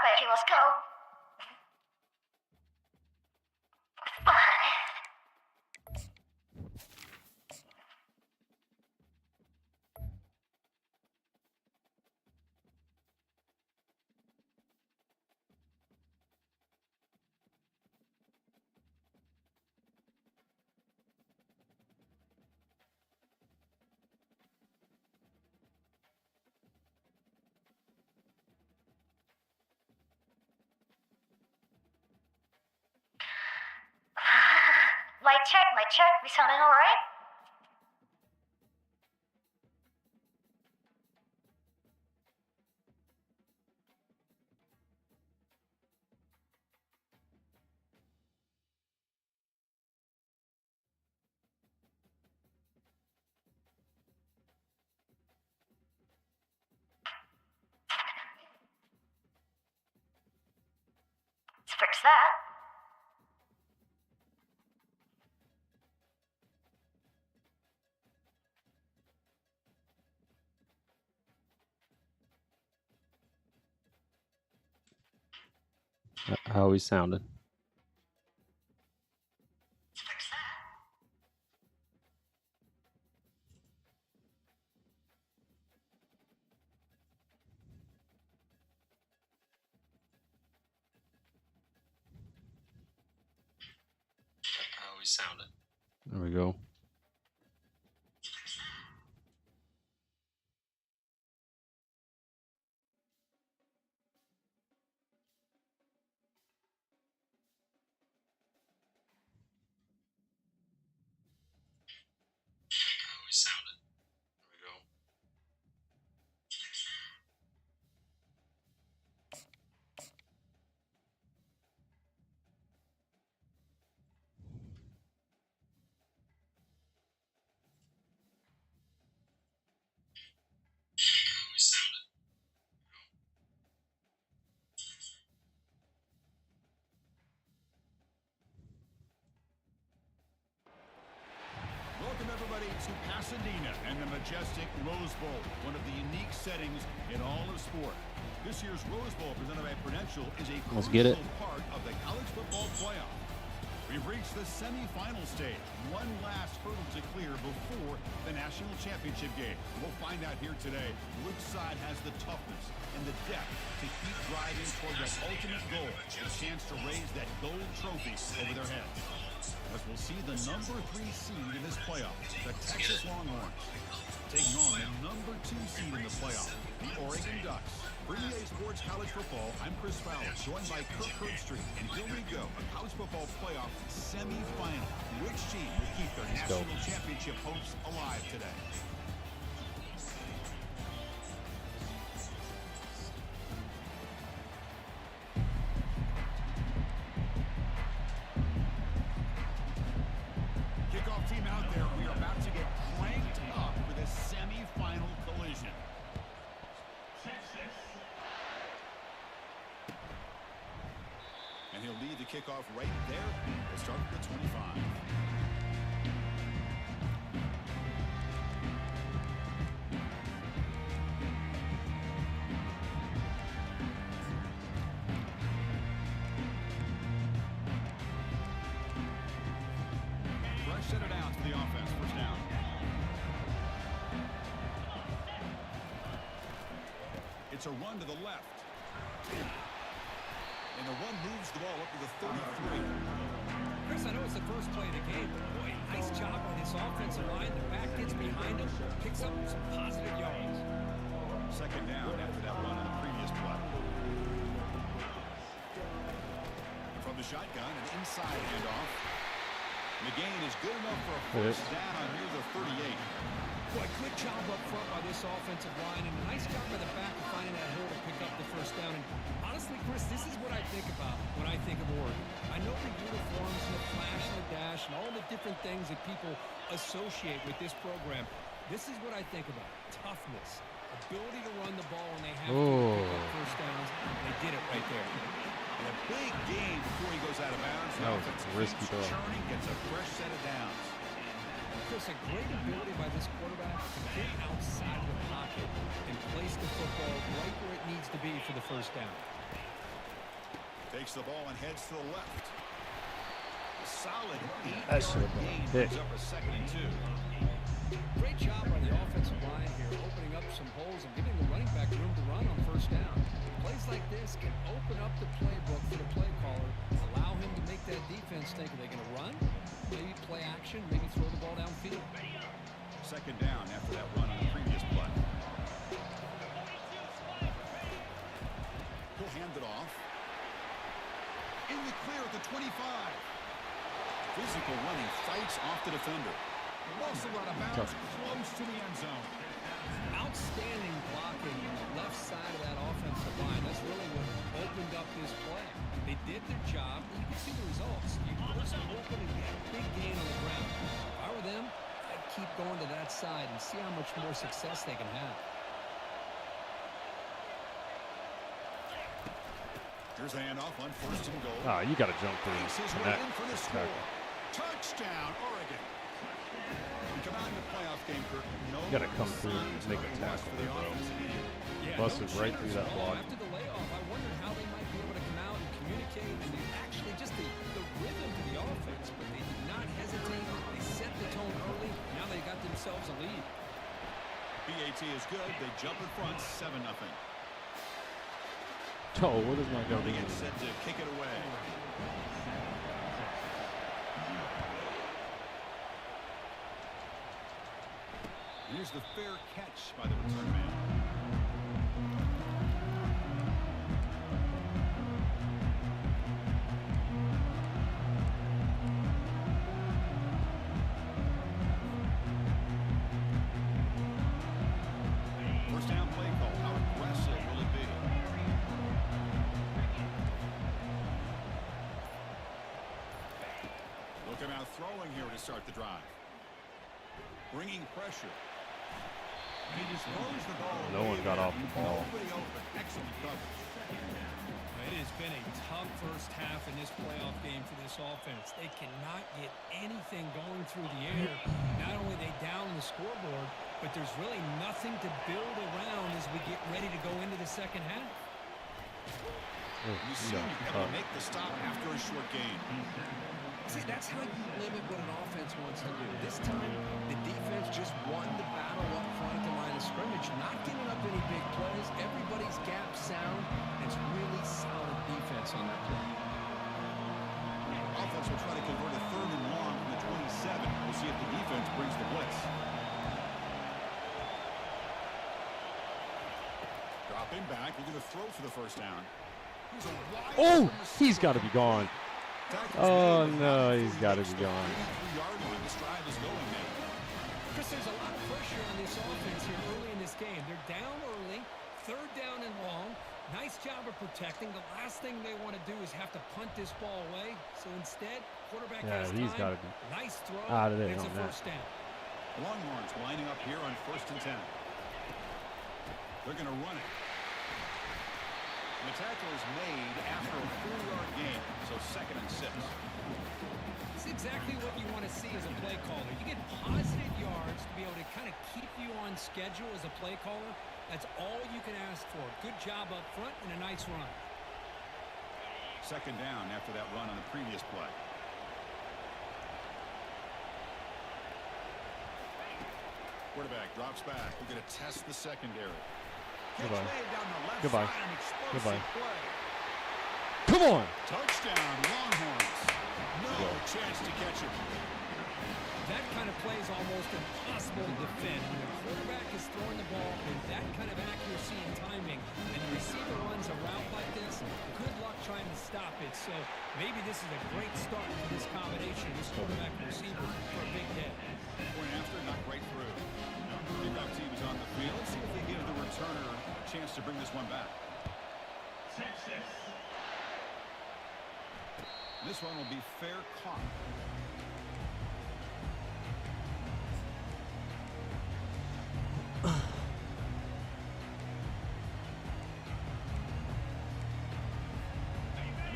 bet he was cold. My check. We sounding alright? Let's fix that. How he sounded. How he sounded. There we go. Sounded. There we go. Sounded. Welcome everybody to Pasadena and the majestic Rose Bowl, one of the unique settings in all of sport. This year's Rose Bowl presented by Prudential is a crucial part of the college football playoff. We've reached the semifinal stage, one last hurdle to clear before the national championship game. We'll find out here today which side has the toughness and the depth to keep driving toward that ultimate goal, a chance to raise that gold trophy over their heads. As we'll see the number 3 seed in this playoff, the Texas Longhorns, taking on the number 2 seed in the playoff, the Oregon Ducks. For EA Sports College Football, I'm Chris Fowler, joined by Kirk Herbstreit, and here we go, a college football playoff semifinal. Which team will keep their national championship hopes alive today? Kickoff team out there. We are about to get cranked up for this semifinal collision. And he'll lead the kickoff right there. We'll start at the 25. Fresh set of downs for the offense. First down. It's a run to the left. And the run moves the ball up to the 33. Chris, I know it's the first play of the game, but boy, nice job by this offensive line. The back gets behind him, picks up some positive yards. Second down after that run on the previous play. From the shotgun, an inside handoff. The gain is good enough for a first down near the 38. Boy, good job up front by this offensive line, and a nice job by the back of finding that hole to pick up the first down. And honestly, Chris, this is what I think about when I think of Oregon. I know the uniforms and the flash and the dash and all the different things that people associate with this program. This is what I think about. Toughness, ability to run the ball when they have to pick up first downs. They did it right there. And a big gain before he goes out of bounds. That was a risky throw. Churning gets a fresh set of downs. Chris, a great ability by this quarterback to get outside of the pocket and place the football right where it needs to be for the first down. Takes the ball and heads to the left. Solid 8-yard That should have been gain. a pick. Brings up a 2nd and 2. Great job by the offensive line here, opening up some holes and giving the running back room to run on 1st down. Plays like this can open up the playbook for the play caller, allow him to make that defense think, are they going to run? Maybe play action, maybe throw the ball downfield. 2nd down after that run on the previous play. He'll hand it off. In the clear at the 25. Physical running, fights off the defender. Also out of bounds, close to the end zone. Outstanding blocking on the left side of that offensive line. That's really what opened up this play. They did their job, and you can see the results. You force them open and get a big gain on the ground. If I were them, I'd keep going to that side and see how much more success they can have. Here's a handoff on 1st and goal. Oh, you got to jump through Makes his the way net. in for the score. Touchdown, Oregon. We come out in the playoff game, Kirk. No You got to come through and make a tackle, for the bro. offense. Busted right through that block. After the layoff, I wondered how they might be able to come out and communicate and actually just the rhythm to the offense, but they did not hesitate. They set the tone early. Now they got themselves a lead. BAT is good. They jump in front, 7-0. Oh, what is my They going get set to kick it away. Here's the fair catch by the return man. First down play call. How aggressive will it be? Looking out throwing here to start the drive. Bringing pressure. He just throws the ball. No one got off the ball. Nobody open. Excellent coverage. It has been a tough first half in this playoff game for this offense. They cannot get anything going through the air. Not only are they down the scoreboard, but there's really nothing to build around as we get ready to go into the second half. You see him able to make the stop after a short gain. See, that's how you limit what an offense wants to do. This time, the defense just won the battle up front at the line of scrimmage, not giving up any big plays. Everybody's gap sound. It's really solid defense on that play. Offense will try to convert a 3rd and long from the 27. We'll see if the defense brings the blitz. Dropping back. We're going to throw for the 1st down. Oh, he's got to be gone. Oh, no, he's got to be gone. Chris, there's a lot of pressure on this offense here early in this game. They're down early, 3rd down and long. Nice job of protecting. The last thing they want to do is have to punt this ball away. So instead, quarterback has time. He's got to be nice throw. out of there It's on a that. 1st down. Longhorns lining up here on 1st and 10. They're going to run it. The tackle is made after a 4-yard gain, so 2nd and 6. It's exactly what you want to see as a play caller. You get positive yards to be able to kind of keep you on schedule as a play caller. That's all you can ask for. Good job up front and a nice run. 2nd down after that run on the previous play. Quarterback drops back. We're going to test the secondary. Goodbye. Down the left Goodbye. side, an explosive Goodbye. play. Come on. Touchdown, Longhorns. No chance to catch him. That kind of play is almost impossible to defend. When the quarterback is throwing the ball with that kind of accuracy and timing, and the receiver runs a route like this, good luck trying to stop it. So maybe this is a great start for this combination, this quarterback and receiver, for a big day. Point after, not great through. Kickoff team is on the field. See if they give the returner a chance to bring this one back. This one will be fair caught.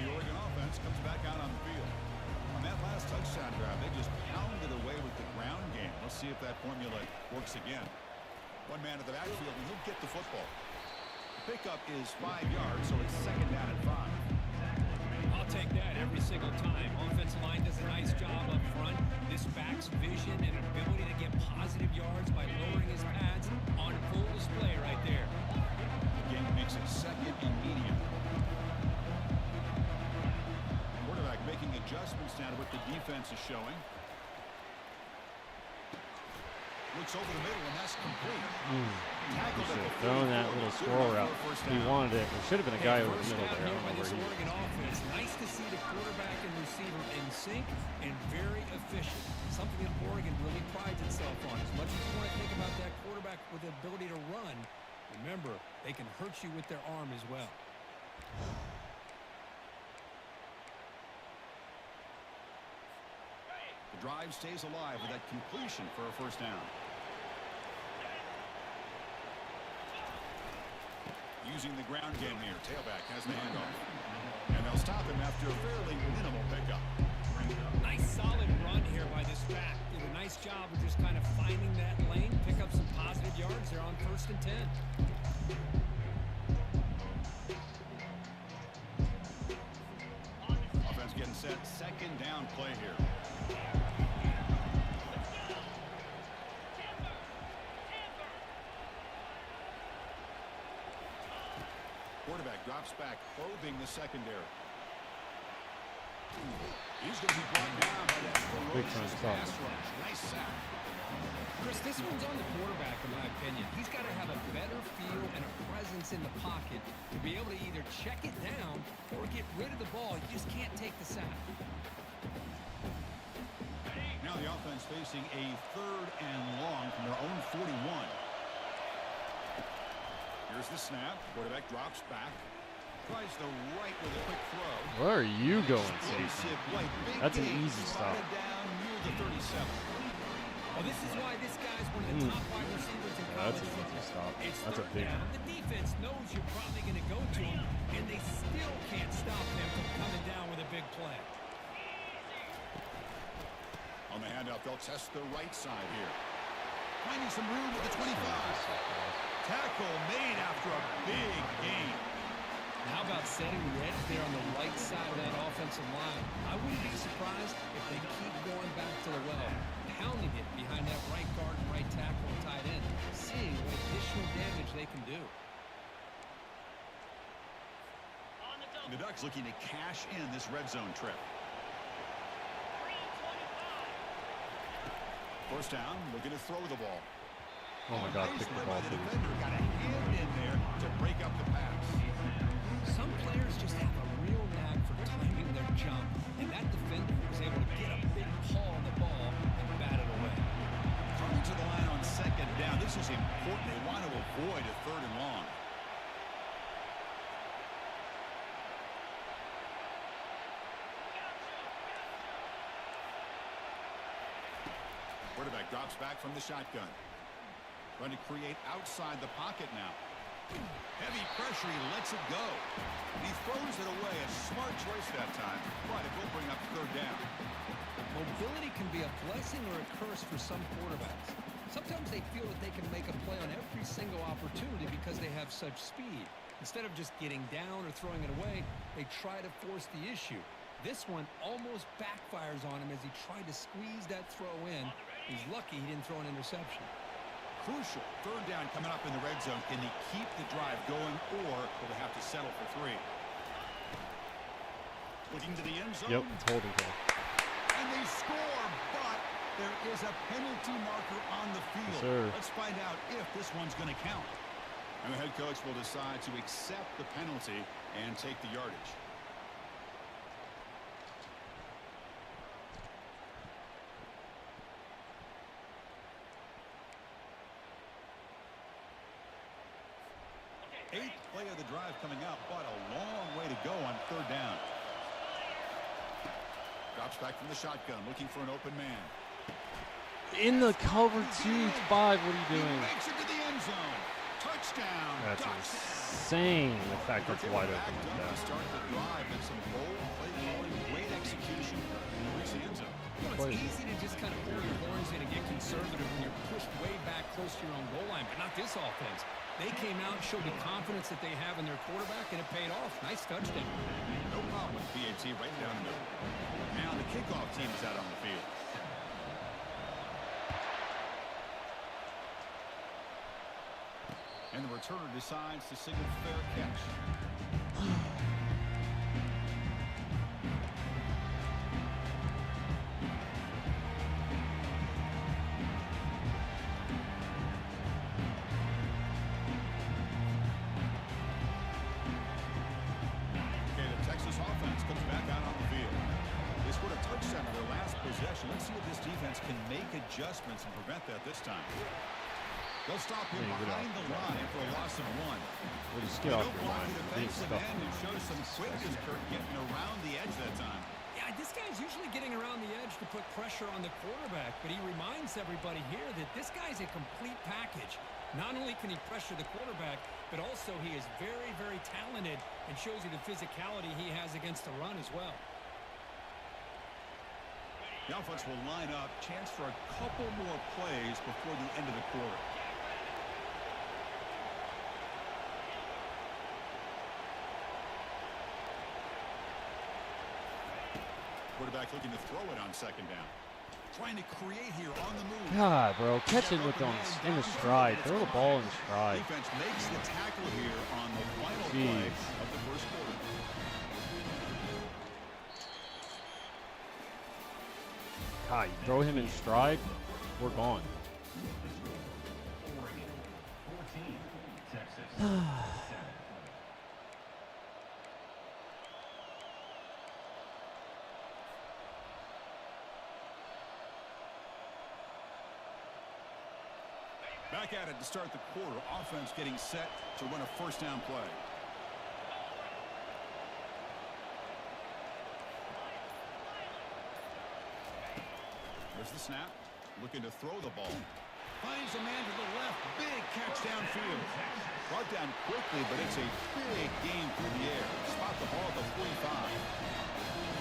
The Oregon offense comes back out on the field. On that last touchdown drive, they just pounded away with the ground game. Let's see if that formula works again. One man in the backfield, and he'll get the football. The pickup is 5 yards, so it's 2nd down and 5. take that every single time. Offensive line does a nice job up front. This back's vision and ability to get positive yards by lowering his pads on full display right there. The game makes it second and medium. Quarterback making adjustments now to what the defense is showing. Looks over the middle, and that's complete. He should have thrown that little squirrel route. He wanted it. There should have been a guy over the middle there. I don't know where he is. Nice to see the quarterback and receiver in sync and very efficient. Something that Oregon really prides itself on. As much as you want to think about that quarterback with the ability to run, remember, they can hurt you with their arm as well. The drive stays alive with that completion for a first down. Using the ground game here. Tailback has the handoff. And they'll stop him after a fairly minimal pickup. Nice solid run here by this back. Did a nice job of just kind of finding that lane, pick up some positive yards. They're on 1st and 10. Offense getting set. Second down play here. Quarterback drops back, probing the secondary. He's going to be brought down by that ferocious pass rush. Nice sack. Chris, this one's on the quarterback, in my opinion. He's got to have a better feel and a presence in the pocket to be able to either check it down or get rid of the ball. You just can't take the sack. Now the offense facing a 3rd and long from their own 41. Here's the snap. Quarterback drops back. Tries the right with a quick throw. Where are you going, safety? That's an easy stop. Down near the 37. Well, this is why this guy's one of the top wide receivers in college football. That's a stop. It's That's a 3rd big down. one. The defense knows you're probably going to go to him, and they still can't stop him from coming down with a big play. On the handoff, they'll test the right side here. Finding some room at the 25. Tackle made after a big gain. How about setting the edge there on the right side of that offensive line? I wouldn't be surprised if they keep going back to the well, pounding it behind that right guard and right tackle and tight end, seeing what additional damage they can do. The Ducks looking to cash in this red zone trip. First down, looking to throw the ball. Oh my God, pick the ball, The please. defender got a hand in there to break up the pass. Some players just have a real knack for timing their jump, and that defender was able to get a big paw on the ball and bat it away. Coming to the line on 2nd down. This is important. They want to avoid a 3rd and long. Quarterback drops back from the shotgun. Trying to create outside the pocket now. Heavy pressure, he lets it go. And he throws it away. A smart choice that time. But it will bring up 3rd down. Mobility can be a blessing or a curse for some quarterbacks. Sometimes they feel that they can make a play on every single opportunity because they have such speed. Instead of just getting down or throwing it away, they try to force the issue. This one almost backfires on him as he tried to squeeze that throw in. He's lucky he didn't throw an interception. Crucial 3rd down coming up in the red zone. Can they keep the drive going, or will they have to settle for 3? Looking to the end zone. Yep, it's holding call. And they score, but there is a penalty marker on the field. Yes, sir. Let's find out if this one's going to count. And the head coach will decide to accept the penalty and take the yardage. Eighth play of the drive coming up, but a long way to go on 3rd down. Drops back from the shotgun, looking for an open man. In the cover 2-5, what are you doing? He makes it to the end zone. Touchdown. That's Ducks. insane, the fact that's wide open like To that. start the drive and some bold play calling, great execution. Reach the end zone. Well, it's easy to just kind of pull your horns in and get conservative when you're pushed way back close to your own goal line, but not this offense. They came out and showed the confidence that they have in their quarterback, and it paid off. Nice touchdown. No problem with PAT right down the middle. Now the kickoff team is out on the field. And the returner decides to signal fair catch. Okay, the Texas offense comes back out on the field. They scored a touchdown in their last possession. Let's see if this defense can make adjustments and prevent that this time. They'll stop him behind the line for a loss of 1. Well, just get off your line. Defensive end and show some quickness, Kurt, getting around the edge that time. Yeah, this guy's usually getting around the edge to put pressure on the quarterback, but he reminds everybody here that this guy's a complete package. Not only can he pressure the quarterback, but also he is very, very talented and shows you the physicality he has against the run as well. The offense will line up. Chance for a couple more plays before the end of the quarter. Quarterback looking to throw it on second down. Trying to create here on the move. God, bro, catch it with them in the stride. Throw the ball in the stride. Defense makes the tackle here on the final play of the first quarter. God, you throw him in stride, we're gone. Back at it to start the quarter. Offense getting set to run a first down play. There's the snap. Looking to throw the ball. Finds a man to the left. Big catch downfield. Brought down quickly, but it's a big gain through the air. Spot the ball at the 45.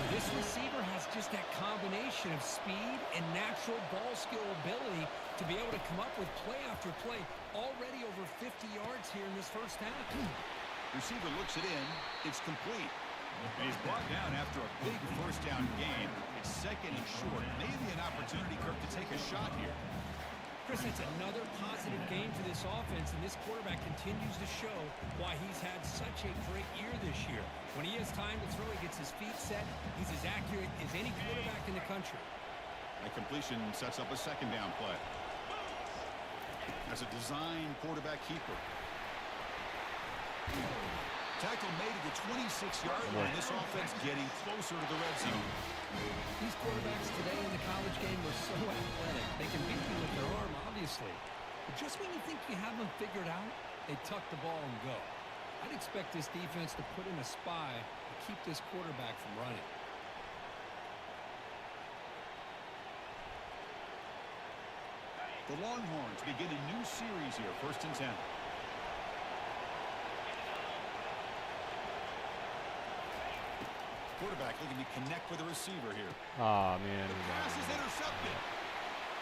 This receiver has just that combination of speed and natural ball skill ability to be able to come up with play after play. Already over 50 yards here in this first half. Receiver looks it in. It's complete. And he's brought down after a big first down gain. It's second and short. Maybe an opportunity, Kirk, to take a shot here. Chris, it's another positive game for this offense, and this quarterback continues to show why he's had such a great year this year. When he has time to throw, he gets his feet set. He's as accurate as any quarterback in the country. That completion sets up a second down play. As a design quarterback keeper. Tackle made at the 26-yard line. This offense getting closer to the red zone. These quarterbacks today in the college game are so athletic. They can beat you with their arm, obviously. But just when you think you have them figured out, they tuck the ball and go. I'd expect this defense to put in a spy to keep this quarterback from running. The Longhorns begin a new series here, 1st and 10. Quarterback looking to connect with the receiver here. Ah, man. The pass is intercepted.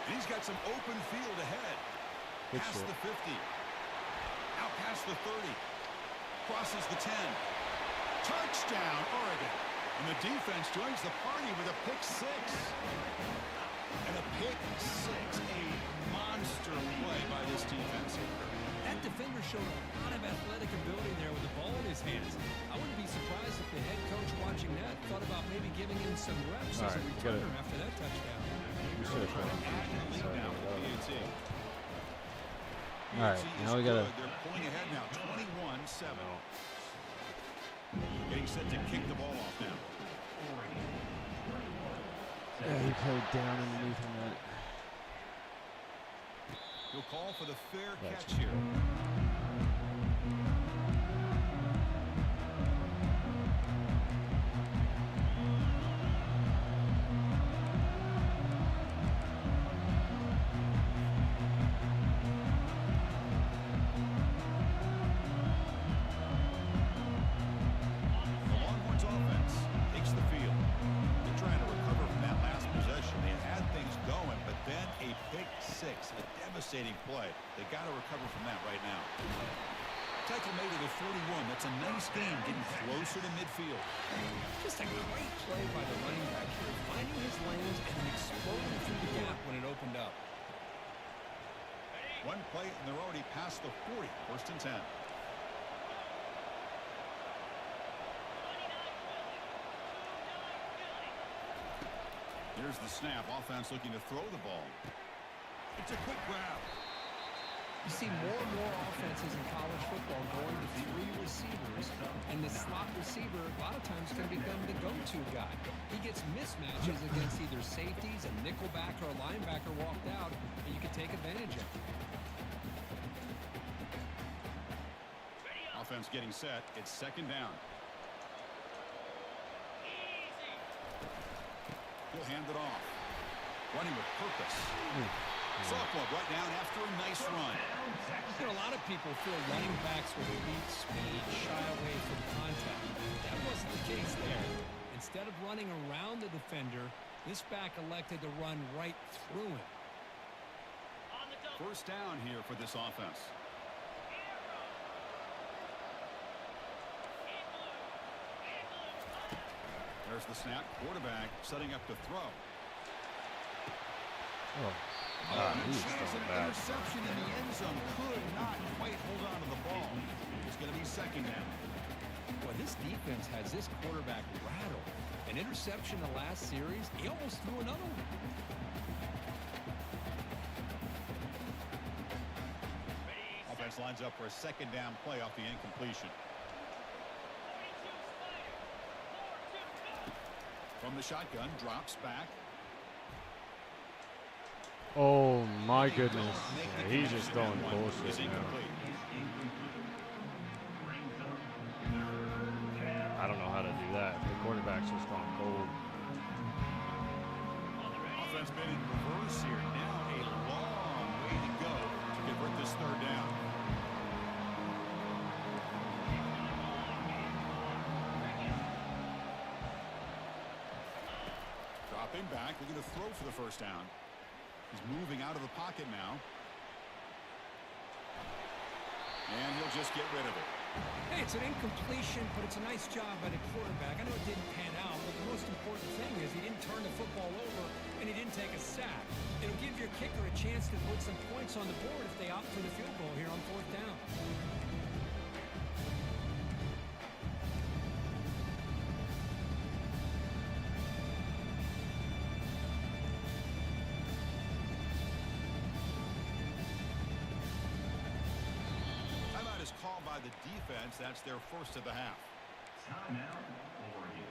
And he's got some open field ahead. Good Past shit. the 50. Out past the 30. Crosses the 10. Touchdown, Oregon. And the defense joins the party with a pick six. And a pick six. A monster play by this defense. That defender showed a lot of athletic ability there with the ball in his hands. I wouldn't be surprised if the head coach watching that thought about maybe giving him some reps as a returner after that touchdown. We should have tried. All right, now we gotta. They're pulling ahead now, 21-7. Getting set to kick the ball off now. Yeah, he played down underneath him. That. He'll call for the fair catch here. The Longhorns offense takes the field. They're trying to recover from that last possession. They had things going, but then a pick six A devastating play. They got to recover from that right now. Tackle made it at 41. That's a nice game, getting closer to midfield. Just a great play by the running back here, finding his lanes and exploding through the gap when it opened up. One play, and they're already past the 40. First and 10. Here's the snap. Offense looking to throw the ball. It's a quick grab. You see more and more offenses in college football going to 3 receivers, and the slot receiver a lot of times can become the go-to guy. He gets mismatches against either safeties, a nickelback, or a linebacker walked out, and you can take advantage of it. Offense getting set. It's second down. He'll hand it off. Running with purpose. Sophomore right down after a nice run. You know, a lot of people feel running backs with elite speed shy away from contact. That wasn't the case there. Instead of running around the defender, this back elected to run right through him. First down here for this offense. There's the snap. Quarterback setting up to throw. He's so bad. Interception in the end zone. Could not quite hold on to the ball. It's going to be second down. Well, this defense has this quarterback rattled. An interception the last series, he almost threw another one. Offense lines up for a second down play off the incompletion. From the shotgun, drops back. Oh my goodness. Yeah, he's just throwing bullshit now. I don't know how to do that. The quarterback's just gone cold. Offense been in reverse here. Now a long way to go to convert this third down. Dropping back. Looking to throw for the first down. He's moving out of the pocket now. And he'll just get rid of it. Hey, it's an incompletion, but it's a nice job by the quarterback. I know it didn't pan out, but the most important thing is he didn't turn the football over and he didn't take a sack. It'll give your kicker a chance to put some points on the board if they opt for the field goal here on fourth down. Called by the defense. That's their first of the half. Timeout, Oregon.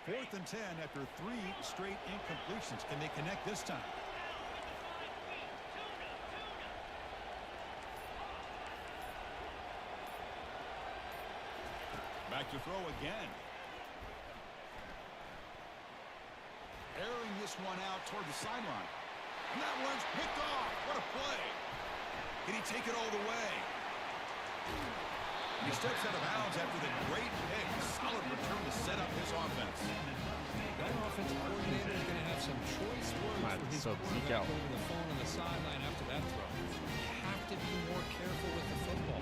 Fourth and 10 after 3 straight incompletions. Can they connect this time? Back to throw again. Airing this one out toward the sideline. And that one's picked off. What a play. Can he take it all the way? He steps out of bounds after the great pick. Solid return to set up his offense. That offensive coordinator is going to have some choice words for his quarterback over the phone on the sideline after that throw. You have to be more careful with the football.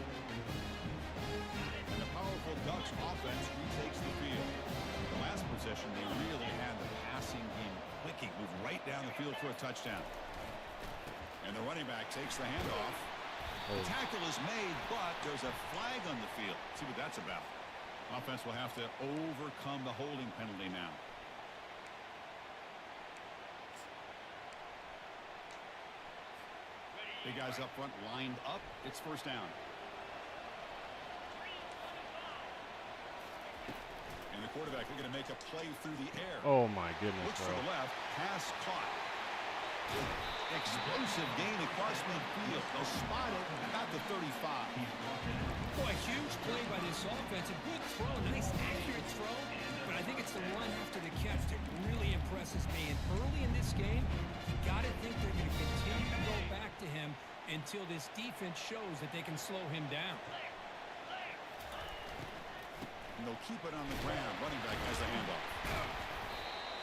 Powerful Ducks offense retakes the field. The last possession, they really had the passing game clicking. Moved right down the field for a touchdown. And the running back takes the handoff. The tackle is made, but there's a flag on the field. See what that's about. Offense will have to overcome the holding penalty now. Big guys up front lined up. It's first down. And the quarterback looking to make a play through the air. Oh my goodness, Looks bro. to the left, pass caught. Explosive gain across midfield. They'll spot it about the 35. Boy, huge play by this offense. A good throw, nice accurate throw. But I think it's the run after the catch that really impresses me. And early in this game, you got to think they're going to continue to go back to him until this defense shows that they can slow him down. And they'll keep it on the ground. Running back has the handoff.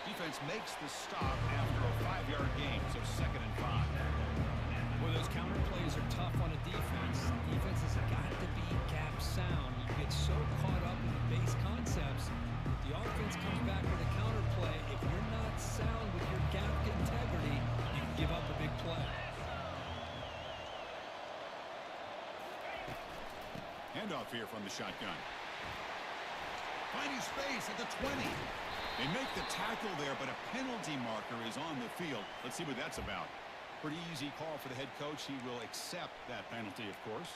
Defense makes the stop after a 5-yard gain, so 2nd and 5. Well, those counter plays are tough on a defense. Defense has got to be gap sound. You get so caught up in the base concepts. The offense comes back with a counter play. If you're not sound with your gap integrity, you can give up a big play. Handoff here from the shotgun. Finding space at the 20. They make the tackle there, but a penalty marker is on the field. Let's see what that's about. Pretty easy call for the head coach. He will accept that penalty, of course.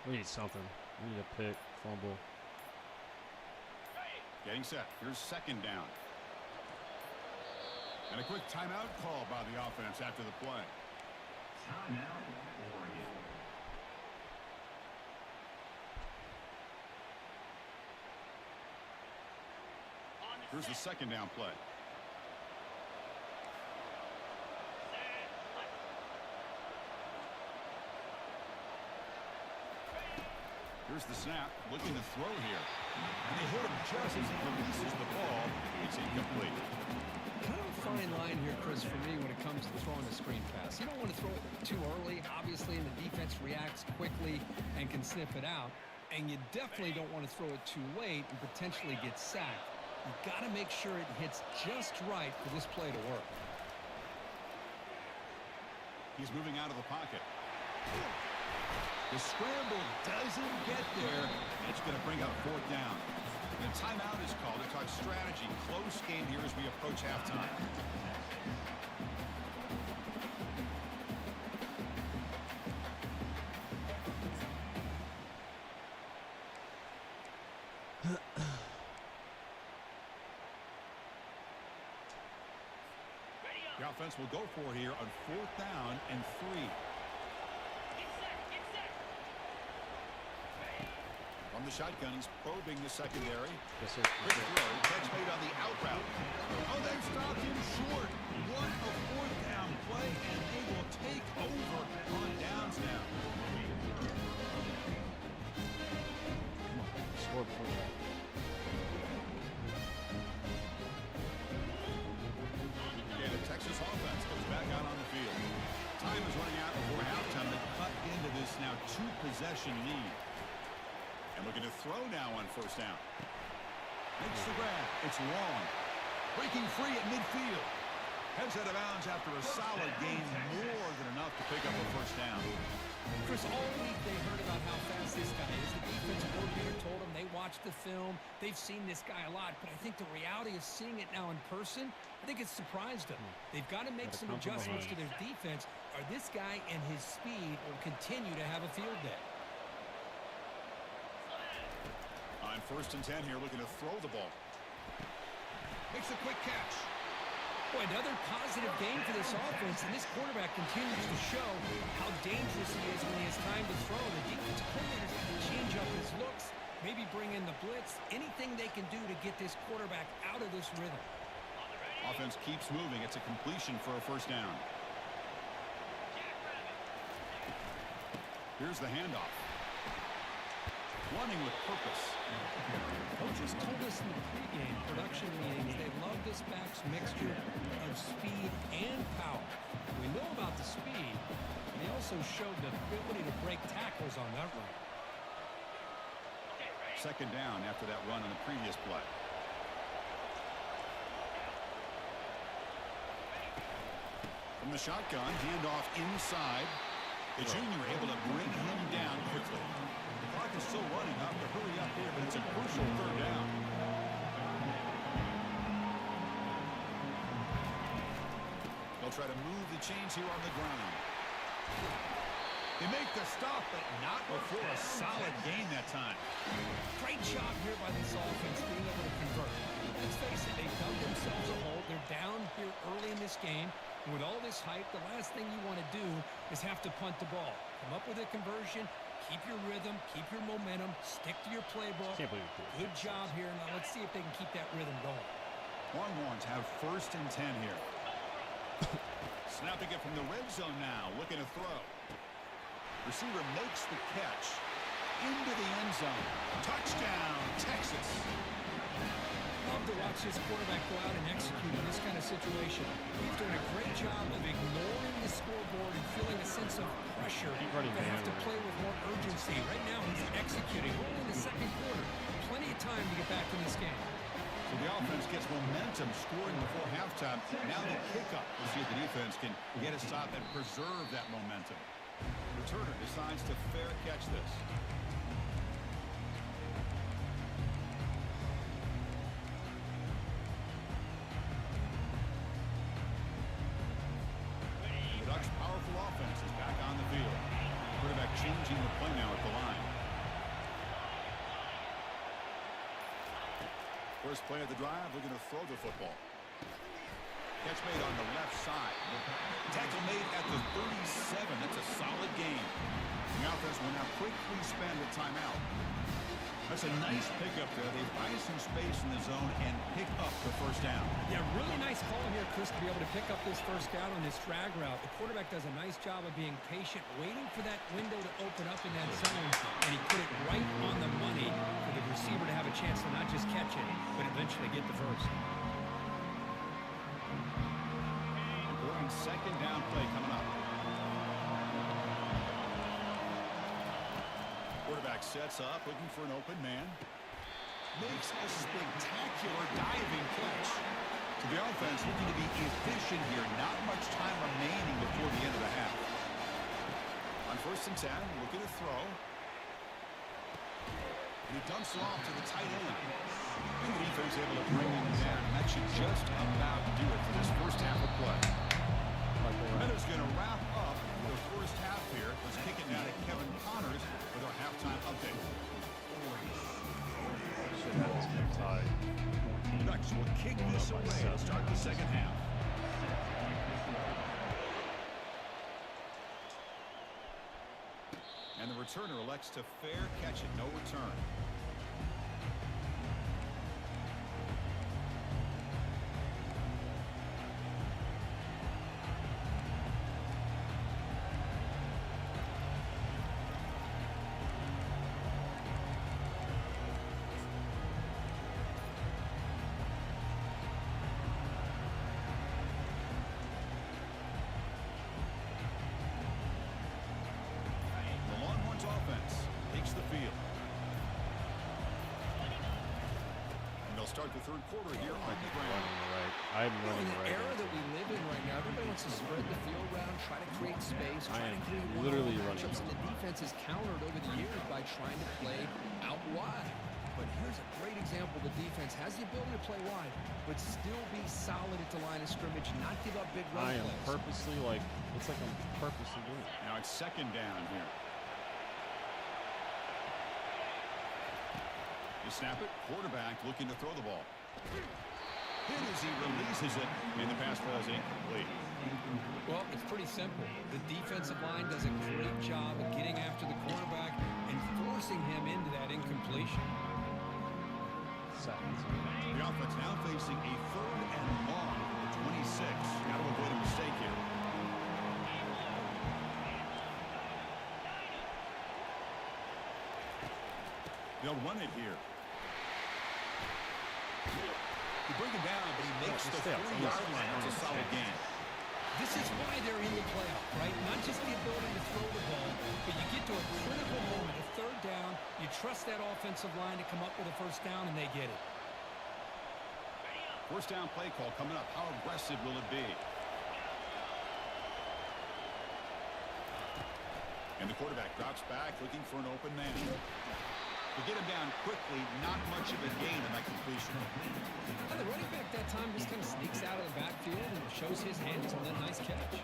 We need something. We need a pick, fumble. Getting set. Here's 2nd down. And a quick timeout call by the offense after the play. Timeout, Oregon. Here's the 2nd down play. Here's the snap, looking to throw here. And they hit him just as he releases the ball. It's incomplete. Kind of a fine line here, Chris, for me when it comes to throwing a screen pass. You don't want to throw it too early, obviously, and the defense reacts quickly and can sniff it out. And you definitely don't want to throw it too late and potentially get sacked. You've got to make sure it hits just right for this play to work. He's moving out of the pocket. The scramble doesn't get there. It's going to bring up 4th down. And a timeout is called to talk strategy. Close game here as we approach halftime. The offense will go for it here on 4th down and 3. From the shotgun, he's probing the secondary. Yes, sir. Quick throw, catch made on the out route. Oh, they stopped him short. What a 4th down play, and they will take over on downs now. Come on, score before that. And the Texas offense comes back out on the field. Time is running out before halftime to cut into this now 2-possession lead. And looking to throw now on 1st down. Makes the grab. It's long. Breaking free at midfield. Heads out of bounds after a solid gain, more than enough to pick up a 1st down. Chris, all week they heard about how fast this guy is. The defensive coordinator told them they watched the film. They've seen this guy a lot, but I think the reality of seeing it now in person, I think it's surprised them. They've got to make some adjustments to their defense, or this guy and his speed will continue to have a field day. On 1st and 10 here, looking to throw the ball. Makes a quick catch. Boy, another positive game for this offense, and this quarterback continues to show how dangerous he is when he has time to throw. The defensive coordinator's got to change up his looks, maybe bring in the blitz, anything they can do to get this quarterback out of this rhythm. Offense keeps moving. It's a completion for a 1st down. Here's the handoff. Running with purpose. Coaches told us in the pregame production meetings they love this back's mixture of speed and power. We know about the speed, and they also showed the ability to break tackles on that run. 2nd down after that run on the previous play. From the shotgun, handoff inside. The junior able to bring him down quickly. The clock is still running up to hurry up here, but it's a crucial 3rd down. They'll try to move the chains here on the ground. They make the stop, but not before a solid gain that time. Great job here by this offense being able to convert. Let's face it, they've dug themselves a hole. They're down here early in this game. And with all this hype, the last thing you want to do is have to punt the ball. Come up with a conversion, Keep your rhythm, keep your momentum, stick to your playbook. Can't believe it. Good job here. Now let's see if they can keep that rhythm going. Longhorns have 1st and 10 here. Snapping it from the red zone now, looking to throw. Receiver makes the catch. Into the end zone. Touchdown, Texas. Love to watch this quarterback go out and execute in this kind of situation. He's doing a great job of ignoring the scoreboard and feeling a sense of pressure. running They have to man. play with more urgency. Right now, he's executing. We're only in the 2nd quarter. Plenty of time to get back in this game. So the offense gets momentum scoring before halftime. Now the kickoff. We'll see if the defense can get a stop and preserve that momentum. Returner decides to fair catch this. The Ducks' powerful offense is back on the field. Quarterback changing the play now at the line. First play of the drive, looking to throw the football. Catch made on the left side. Tackle made at the 37. That's a solid gain. The offense will now quickly spend a timeout. That's a nice pickup there. They buy some space in the zone and pick up the first down. Yeah, really nice call here, Chris, to be able to pick up this first down on this drag route. The quarterback does a nice job of being patient, waiting for that window to open up in that zone, and he put it right on the money for the receiver to have a chance to not just catch it, but eventually get the first. Important 2nd down play coming up. Quarterback sets up, looking for an open man. Makes a spectacular diving catch. So the offense looking to be efficient here. Not much time remaining before the end of the half. On 1st and 10, looking to throw. And he dumps it off to the tight end. And the defense able to bring him down. That should just about do it for this first half of play. Meadows going to wrap up the first half here. Let's kick it now to Kevin Connors with our halftime update. Ducks will kick this away to start the 2nd half. And the returner elects to fair catch it, no return. Start the 3rd quarter here on the ground. I'm In running the right. era that we live in right now, everybody wants to spread the field around, try to create space, I try am to create literally one-on-one running. matchups, and the defense is countered over the years by trying to play out wide. But here's a great example. The defense has the ability to play wide, but still be solid at the line of scrimmage, not give up big run I am plays. purposely it's like I'm purposely doing it. Now it's 2nd down here. You snap it. Quarterback looking to throw the ball. Hit as he releases it, and the pass falls incomplete. Well, it's pretty simple. The defensive line does a great job of getting after the quarterback and forcing him into that incompletion. The offense now facing a 3rd and long at the 26. Got to avoid a mistake here. They'll run it here. He brings it down, but he makes the 3-yard line. It's a solid game. This is why they're in the playoff, right? Not just the ability to throw the ball, but you get to a critical moment, a 3rd down, you trust that offensive line to come up with a first down, and they get it. First down play call coming up. How aggressive will it be? And the quarterback drops back, looking for an open man. To get him down quickly, not much of a gain in that completion. And the running back that time just kind of sneaks out of the backfield and shows his hands on that nice catch.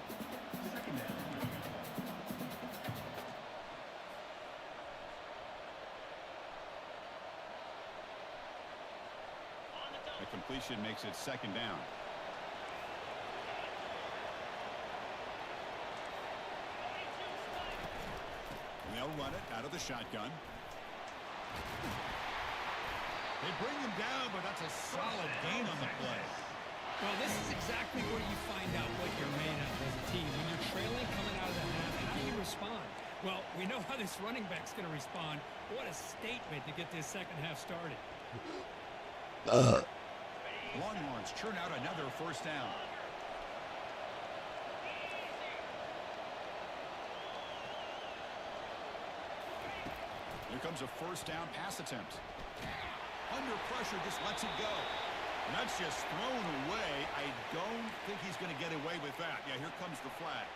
The completion makes it 2nd down. They'll run it. out of the shotgun. They bring him down, but that's a solid gain on the play. Well, this is exactly where you find out what you're made of as a team. When you're trailing coming out of the half, how do you respond? Well, we know how this running back's going to respond. What a statement to get this second half started. Longhorns churn out another first down. Here comes a first down pass attempt. Under pressure, just lets it go. And that's just thrown away. I don't think he's going to get away with that. Yeah, here comes the flag.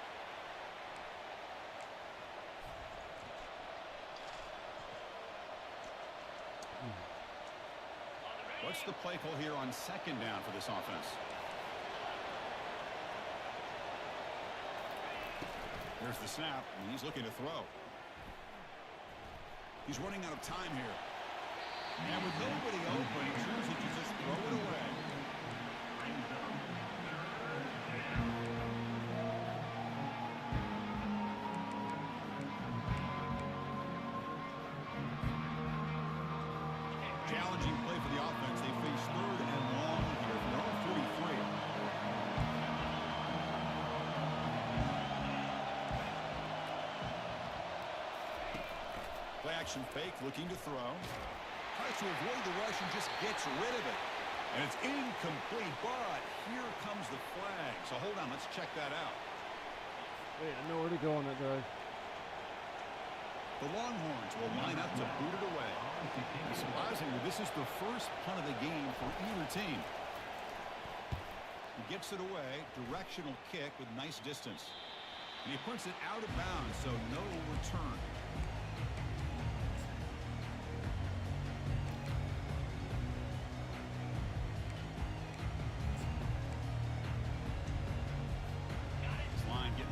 What's the play call here on second down for this offense? Here's the snap, and he's looking to throw. He's running out of time here. And with nobody open, he chooses to just throw it away. Challenging play for the offense. They face third and long here from their own 43. Play action fake, looking to throw. Tries to avoid the rush and just gets rid of it. And it's incomplete, but here comes the flag. So hold on, let's check that out. Wait, I know where to go on that drive. The Longhorns will line up to boot it away. Surprisingly, this is the first punt of the game for either team. He gets it away, directional kick with nice distance. And he punts it out of bounds, so no return.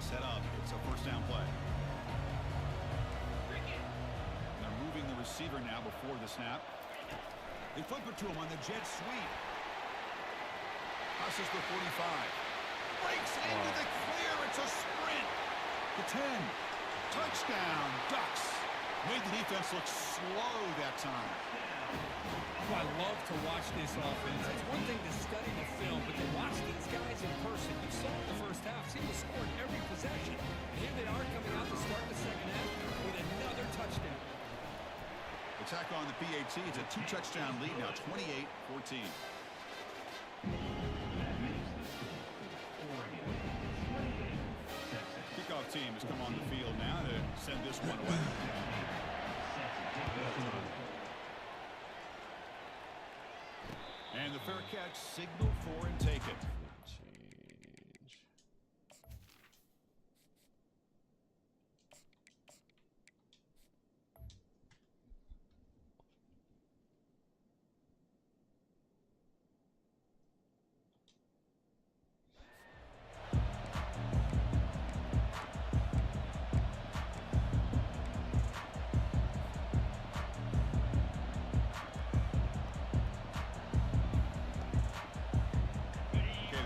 Set up. It's a first down play. They're moving the receiver now before the snap. They flip it to him on the jet sweep. Passes the 45. Breaks into the clear. It's a sprint. The 10. Touchdown. Ducks. Made the defense look slow that time. Oh, I love to watch this offense. It's one thing to study the film, but to watch these guys in person. You saw in the first half, seemed to score in every possession. And here they are coming out to start the second half with another touchdown. Attack on the PAT. It's a 2-touchdown lead now, 28-14. Kickoff team has come on the field now to send this one away. And the fair catch signal for and take it. Change.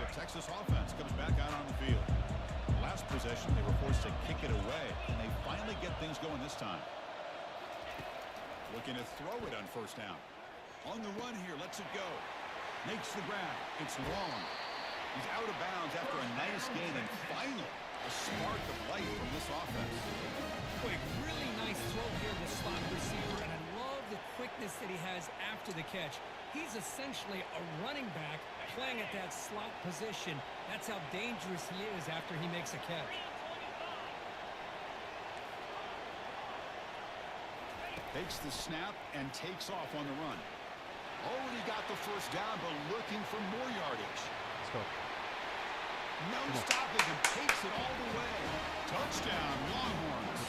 Texas offense comes back out on the field. Last possession, they were forced to kick it away, and they finally get things going this time. Looking to throw it on first down. On the run here, lets it go. Makes the grab. It's long. He's out of bounds after a nice gain, and finally, a spark of life from this offense. Boy, really nice throw here to the slot receiver, and I love the quickness that he has after the catch. He's essentially a running back playing at that slot position. That's how dangerous he is after he makes a catch. Takes the snap and takes off on the run. Already got the first down, but looking for more yardage. Let's go. No stopping and takes it all the way. Touchdown, Longhorns.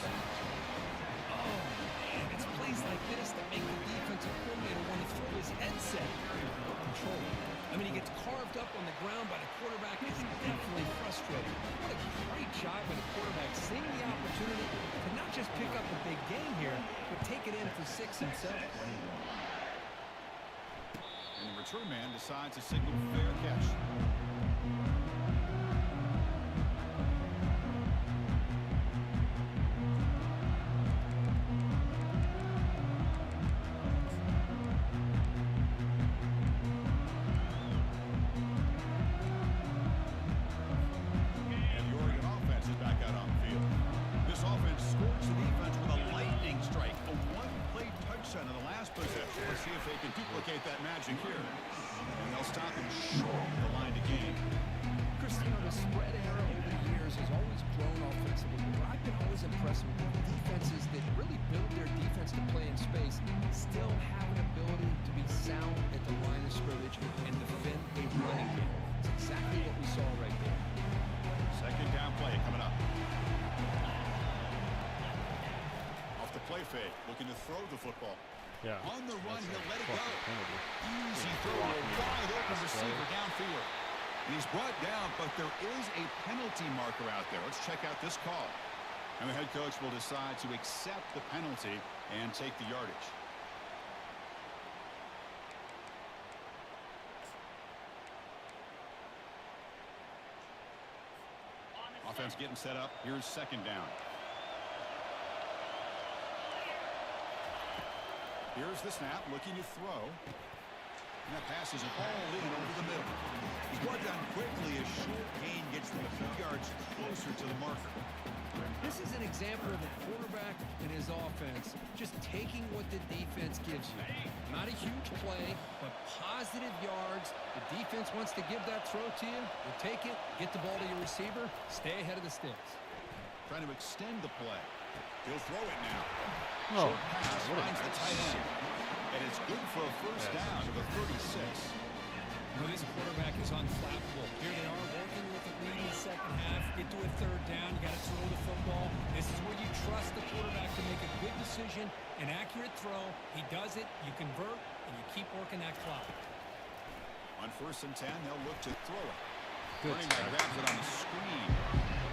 Oh, man, it's plays like this that make the defensive coordinator want to throw his headset. Control. I mean, he gets carved up on the ground by the quarterback. It's definitely frustrating. What a great job by the quarterback seeing the opportunity to not just pick up a big game here, but take it in for 6 and 7. And the return man decides to signal fair catch. can duplicate that magic here. And they'll stop him short of the line to gain. Chris, the spread era over the years has always grown offensively, but I've been always impressed with defenses that really build their defense to play in space, still have an ability to be sound at the line of scrimmage and defend a running game. It's exactly what we saw right there. Second down play coming up. Off the play fake, looking to throw the football. Yeah. On the run, he'll let it go. Penalty. Easy throw, a wide open receiver downfield. And he's brought down, but there is a penalty marker out there. Let's check out this call. And the head coach will decide to accept the penalty and take the yardage. Offense getting set up. Here's second down. Here's the snap, looking to throw. And that pass is all in over the middle. He's brought down quickly as short gain gets them a few yards closer to the marker. This is an example of a quarterback and his offense just taking what the defense gives you. Not a huge play, but positive yards. The defense wants to give that throw to you. You take it, get the ball to your receiver, stay ahead of the sticks. Trying to extend the play. He'll throw it now. Oh, Short pass finds the tight end. And it's good for a first down to the 36. Well, this quarterback is unflappable. Here they are working with the lead in the second half. Get to a third down. You got to throw the football. This is where you trust the quarterback to make a good decision, an accurate throw. He does it. You convert, and you keep working that clock. On 1st and 10, they'll look to throw it. Good Running back grabs it on the screen.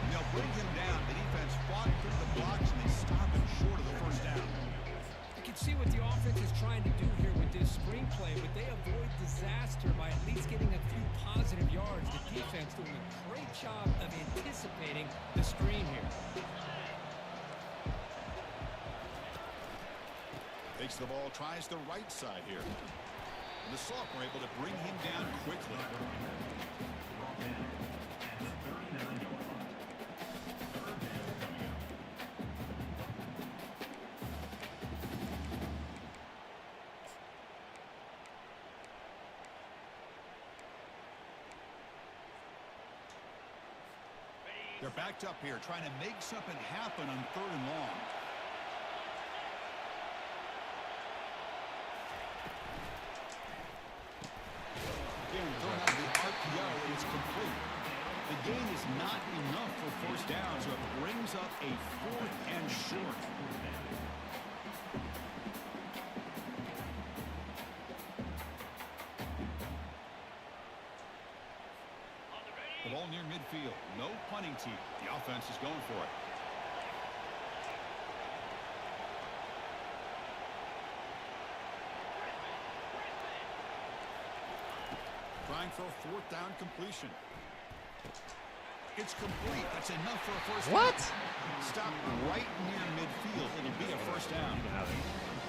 And they'll bring him down. The defense fought through the blocks, and they stop him short of the first down. You can see what the offense is trying to do here with this screenplay, but they avoid disaster by at least getting a few positive yards. The defense doing a great job of anticipating the screen here. Takes the ball, tries the right side here. And the sophomore able to bring him down quickly. They're backed up here, trying to make something happen on 3rd and long. Again, throwing out the RPO, and it's complete. The gain is not enough for first down, so it brings up a 4th and short. The ball near midfield. No punting team. The offense is going for it. Trying for a 4th down completion. It's complete. That's enough for a first down. What? Stop right near midfield. It'll be a first down.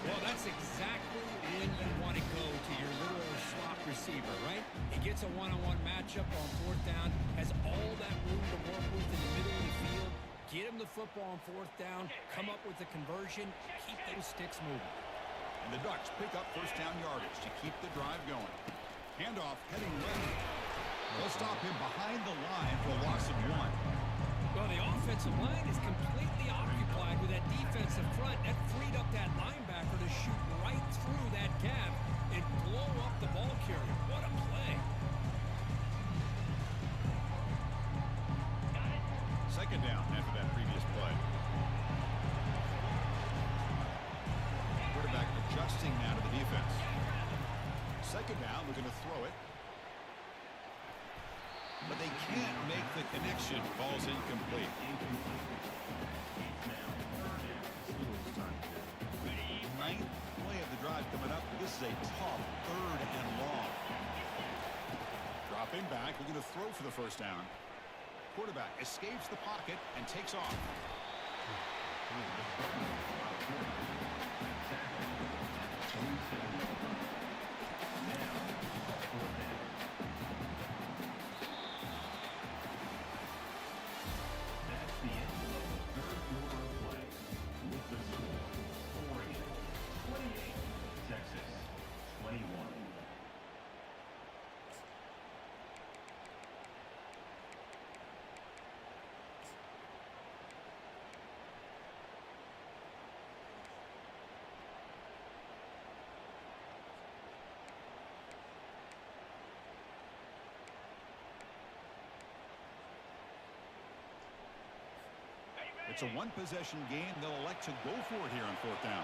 Well, that's exactly when you want to go to your little slot receiver, right? He gets a one-on-one matchup on 4th down, has all that room to work with in the middle of the field. Get him the football on 4th down, come up with the conversion, keep those sticks moving. And the Ducks pick up first down yardage to keep the drive going. Handoff heading left. They'll stop him behind the line for a loss of 1. Well, the offensive line is completely occupied with that defensive front. That freed up that linebacker to shoot right through that gap and blow up the ball carrier. What a play. Second down after that previous play. Quarterback adjusting now to the defense. Second down, looking to throw it. But they can't make the connection. Ball's incomplete. The 9th play of the drive coming up. This is a tough 3rd and long. Dropping back, looking to throw for the first down. Quarterback escapes the pocket and takes off. It's a one-possession game. They'll elect to go for it here on fourth down.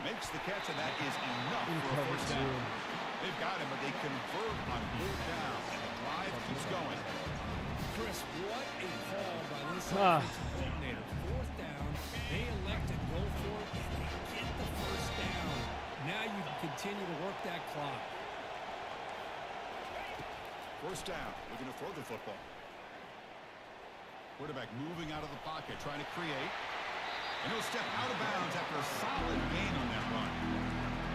Makes the catch, and that is enough for a first down. They've got him, but they convert on fourth down, and the drive keeps going. Chris, what a call by this offensive coordinator. Fourth down, they elect to go for it, and they get the first down. Now you can continue to work that clock. First down, looking to throw the football. Quarterback moving out of the pocket, trying to create. And he'll step out of bounds after a solid gain on that run.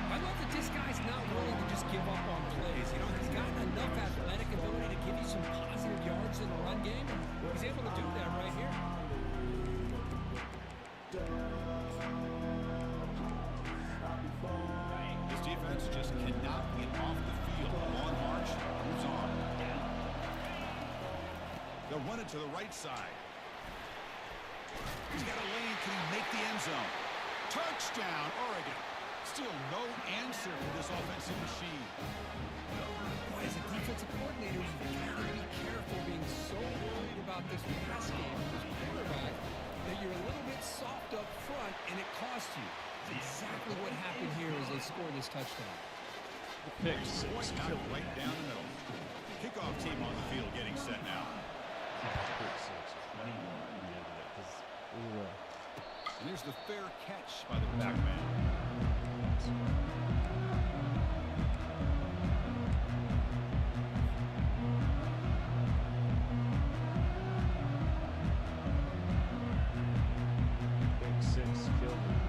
I love that this guy's not willing to just give up on plays. You know, he's got enough athletic ability to give you some positive yards in the run game, and he's able to do that right here. This defense just cannot get off the field. Long march, moves on. They'll run it to the right side. He's got a lane. Can he make the end zone? Touchdown, Oregon. Still no answer for this offensive machine. Boy, as a defensive coordinator, you've got to be careful being so worried about this pass game with this quarterback that you're a little bit soft up front, and it costs you. That's exactly what happened here as they score this touchdown. Pick six. Point right down the middle. Kickoff team on the field getting set now. Pick six. And there's the fair catch by the back man. Pick six killed him.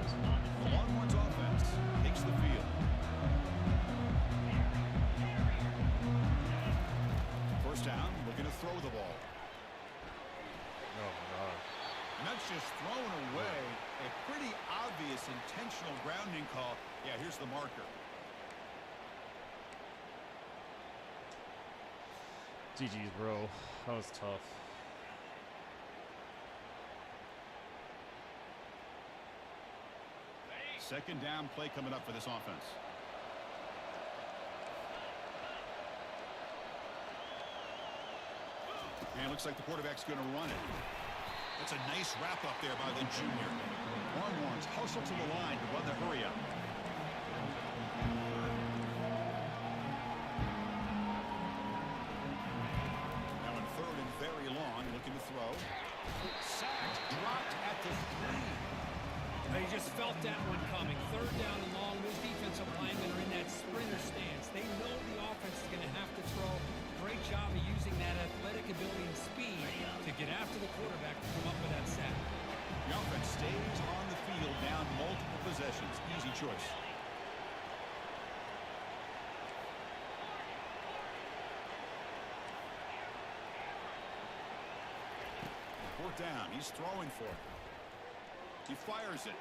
The Longhorns offense takes the field. First down, looking to throw the ball. Oh my God. And that's just thrown away. A pretty obvious intentional grounding call. Yeah, here's the marker. GG's, bro. That was tough. Second down play coming up for this offense. And it looks like the quarterback's going to run it. That's a nice wrap up there by the junior. Longhorns hustle to the line to run the hurry up. Now in third and very long, looking to throw. Sacked, dropped at the 3. They just felt that one coming. Third down and long. Those defensive linemen are in that sprinter stance. They know the offense is going to have to throw. Great job of using that athletic ability and speed to get after the quarterback to come up with that sack. The offense stays on the field down multiple possessions. Easy choice. Fourth down. He's throwing for it. He fires it.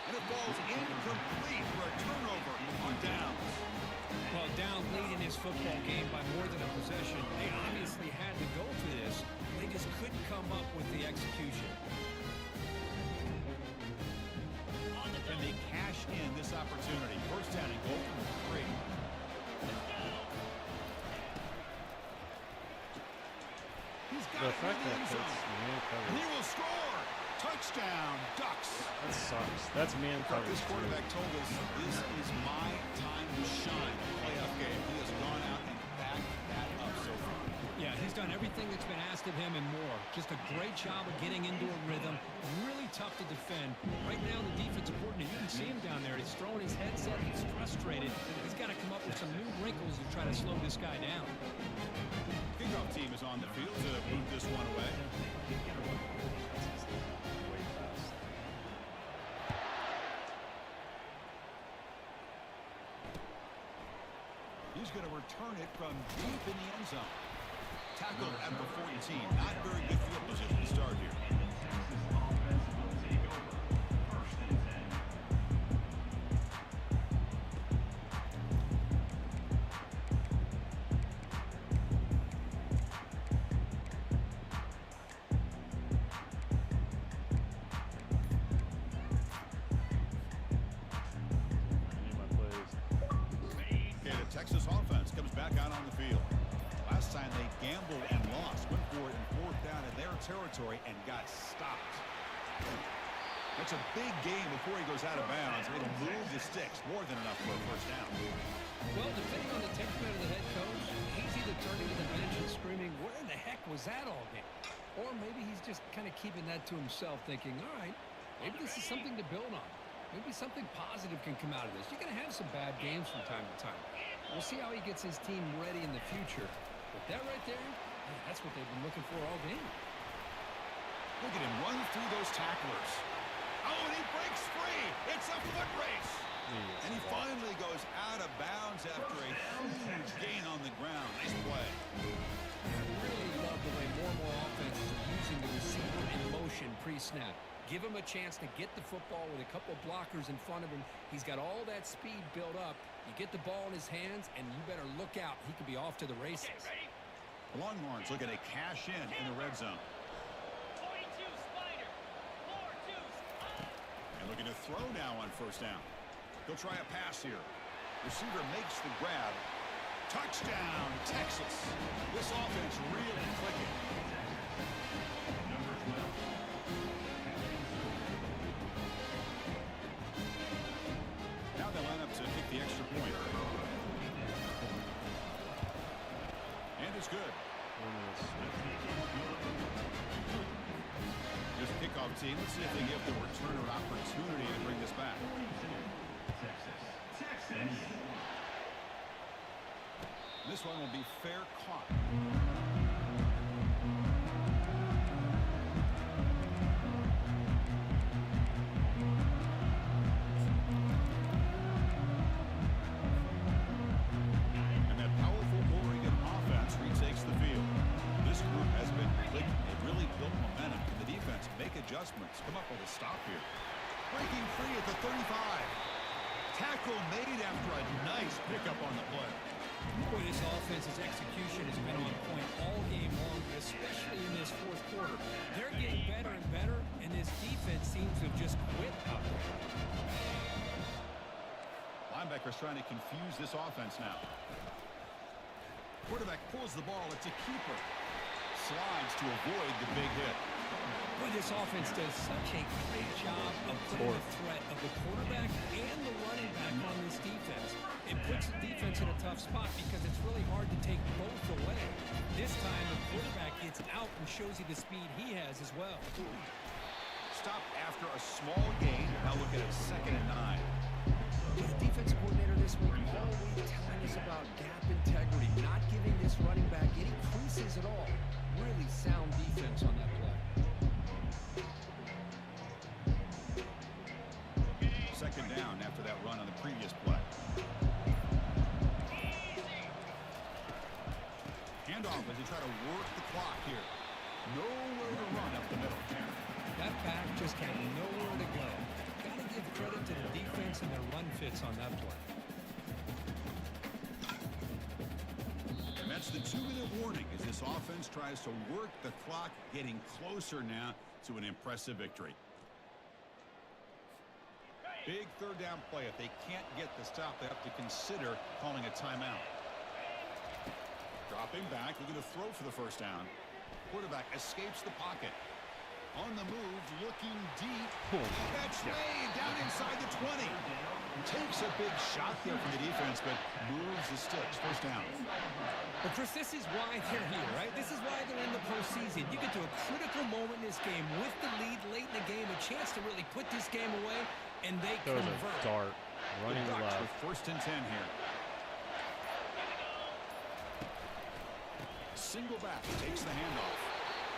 And it falls incomplete for a turnover on downs. Well, down lead in this football game by more than a possession. They obviously had to go for this. They just couldn't come up with the execution. Can they cash in this opportunity? First down and goal from the 3. He's got it in the end zone. And he will score. Touchdown, Ducks. That sucks. That's man coverage. This quarterback told us this is my time to shine. A playoff game. He has gone out and backed that up so far. Yeah, he's done everything that's been asked of him and more. Just a great job of getting into a rhythm. Really tough to defend. Right now, the defensive coordinator, you can see him down there. He's throwing his headset. He's frustrated. He's got to come up with some new wrinkles to try to slow this guy down. Kickoff team is on the field to boot this one away. He's going to return it from deep in the end zone. Tackled at the 14. Not very good field position to start here. Texas offense comes back out on the field. Last time they gambled and lost. Went for it in 4th down in their territory and got stopped. That's a big game before he goes out of bounds. It'll move the sticks more than enough for a first down. Well, depending on the temperament of the head coach, he's either turning to the bench and screaming, where in the heck was that all game? Or maybe he's just kind of keeping that to himself, thinking, all right, maybe this is something to build on. Maybe something positive can come out of this. You're going to have some bad games from time to time. We'll see how he gets his team ready in the future. But that right there, man, that's what they've been looking for all game. Look at him run through those tacklers. Oh, and he breaks free. It's a foot race. And he finally goes out of bounds after a huge gain on the ground. Nice play. I really love the way more and more offenses are using the receiver in motion pre-snap. Give him a chance to get the football with a couple of blockers in front of him. He's got all that speed built up. You get the ball in his hands, and you better look out. He could be off to the races. The Longhorns looking to cash in the red zone. And looking to throw now on first down. He'll try a pass here. Receiver makes the grab. Touchdown, Texas. This offense really clicking. Number 12. Now they line up to kick the extra point. And it's good. Here's the kickoff team. Let's see if they give the returner opportunity to bring this back. Texas. This one will be fair caught. And that powerful Oregon offense retakes the field. This group has been clicking. They've really built momentum. Can the defense make adjustments? Come up with a stop here. Breaking free at the 35. Tackle made after a nice pickup on the play. Boy, this offense's execution has been on point all game long, but especially in this 4th quarter. They're getting better and better, and this defense seems to have just quit out there. Linebackers trying to confuse this offense now. Quarterback pulls the ball. It's a keeper. Slides to avoid the big hit. Boy, this offense does such a great job of putting the threat of the quarterback and the running back on this defense. It puts the defense in a tough spot because it's really hard to take both away. This time, the quarterback gets out and shows you the speed he has as well. Stop after a small gain. Now look at it, 2nd and 9. The defensive coordinator this week always telling us about gap integrity, not giving this running back any creases at all. Really sound defense on that play. 2nd down after that run on the previous play. Handoff as they try to work the clock here. Nowhere to run up the middle. That back just had nowhere to go. Got to give credit to the defense and their run fits on that play. And that's the 2-minute warning as this offense tries to work the clock, getting closer now to an impressive victory. Big 3rd down play. If they can't get the stop, they have to consider calling a timeout. Dropping back, looking to throw for the first down. Quarterback escapes the pocket. On the move, looking deep. Catch made down inside the 20. Takes a big shot there from the defense, but moves the sticks. First down. But Chris, this is why they're here, right? This is why they're in the postseason. You get to a critical moment in this game with the lead late in the game, a chance to really put this game away, and they convert. A dart running left. With 1st and 10 here. Single back, takes the handoff.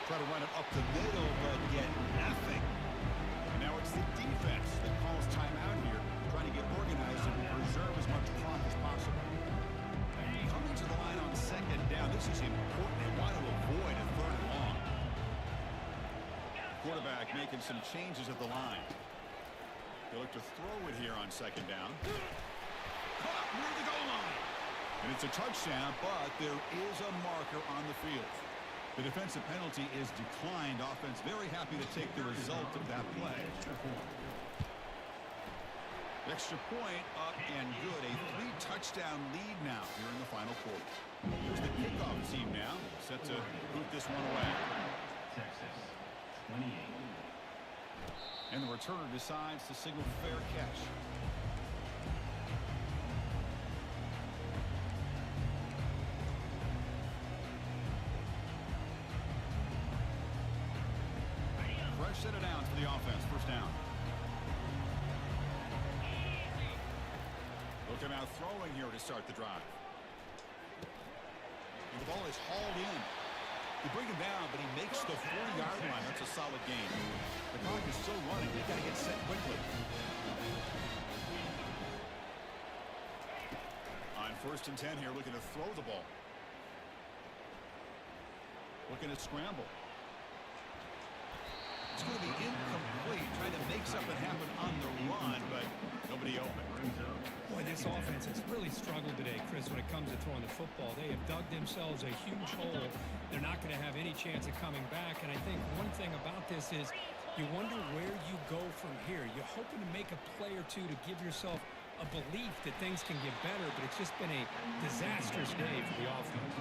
Try to run it up the middle, but get nothing. And now it's the defense that calls timeout here, trying to get organized and preserve as much clock as possible. Coming to the line on 2nd down, this is important. They want to avoid a 3rd and long. Quarterback making some changes at the line. They look to throw it here on 2nd down. Caught near the goal line. And it's a touchdown, but there is a marker on the field. The defensive penalty is declined. Offense very happy to take the result of that play. Extra point up and good. A 3-touchdown lead now here in the final quarter. Here's the kickoff team now, set to boot this one away. Texas, 28. And the returner decides to signal fair catch. Fresh set of downs for the offense. First down. Look at now throwing here to start the drive. And the ball is hauled in. They bring him down, but he makes the 40-yard line. That's a solid gain. The clock is still running. They've got to get set quickly. On 1st and 10 here, looking to throw the ball. Looking to scramble. It's going to be incomplete, trying to make something happen on the run, but nobody open. Boy, this offense has really struggled today, Chris, when it comes to throwing the football. They have dug themselves a huge hole. They're not going to have any chance of coming back, and I think one thing about this is you wonder where you go from here. You're hoping to make a play or two to give yourself a belief that things can get better, but it's just been a disastrous day for the offense.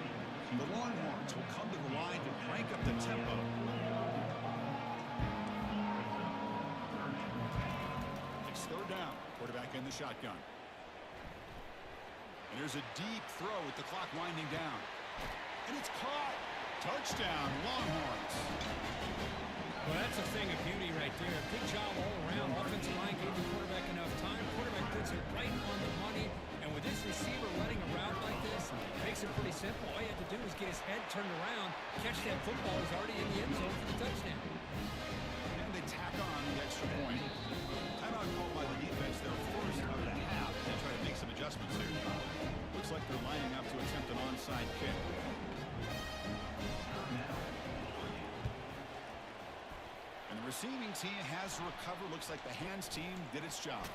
The Longhorns will come to the line to crank up the tempo. It's 3rd down. Quarterback in the shotgun. And there's a deep throw with the clock winding down. And it's caught. Touchdown, Longhorns. Well, that's a thing of beauty right there. Good job all around. Offensive line gave the quarterback enough time. Quarterback puts it right on the money. And with this receiver running a route like this, it makes it pretty simple. All you have to do is get his head turned around, catch that football. He's already in the end zone for the touchdown. And they tack on the extra point. Timeout called by the defense their first of the half. They try to make some adjustments here. Looks like they're lining up to attempt an onside kick. And the receiving team has recovered. Looks like the hands team did its job.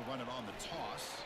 Run it on the toss.